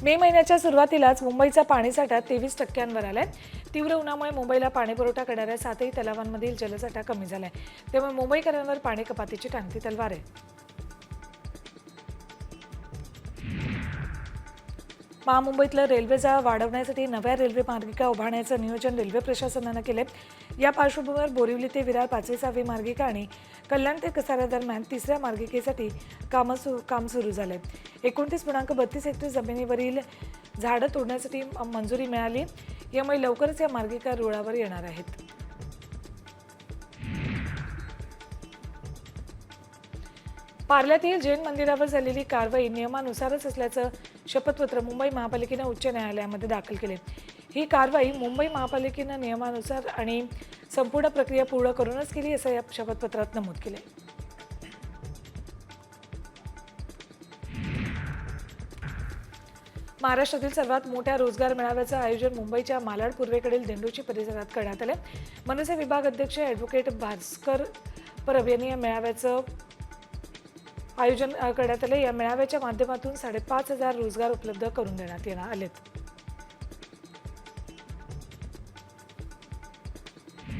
मे महिन्याच्या सुरुवातीलाच मुंबईचा पाणीसाठा 23% आलाय। तीव्र उन्हामुळे मुंबईला पाणीपुरवठा करणाऱ्या 7ही तलावांमधील जलसाठा कमी झालाय। त्यामुळे मुंबईकरांवर पाणी कपातीची टांगती तलवार आहे। महामुंबईतलं रेल्वे जाळं वाढवण्यासाठी नव्या रेल्वे मार्गिका उभारण्याचं नियोजन रेल्वे प्रशासनानं केले। या पार्श्वभूमीवर बोरिवली ते विरार 5वी मार्गिका आणि कल्याण ते कसारा दरम्यान 3ऱ्या मार्गिकेसाठी काम सुरू झालंय। 29.32 हेक्टर जमिनीवरील झाडं तोडण्यासाठी मंजुरी मिळाली। यामुळे लवकरच या मार्गिका रुळावर येणार आहेत। पार्ल्यातील जैन मंदिरावर झालेली कारवाई नियमानुसारच असल्याचं शपथपत्र मुंबई महापालिकेनं उच्च न्यायालयामध्ये दाखल केले। ही कारवाई मुंबई महापालिकेनं नियमानुसार आणि संपूर्ण प्रक्रिया पूर्ण करूनच केली असं या शपथपत्रात नमूद केले। महाराष्ट्रातील सर्वात मोठ्या रोजगार मेळाव्याचं आयोजन मुंबईच्या मालाड पूर्वेकडील दिंडोची परिसरात करण्यात आले। मनसे विभाग अध्यक्ष ॲडव्होकेट भास्कर परब यांनी या मेळाव्याचं आयोजन करण्यात आले। या मेळाव्याच्या माध्यमातून 5,500 रोजगार उपलब्ध करून देण्यात येणार आहेत।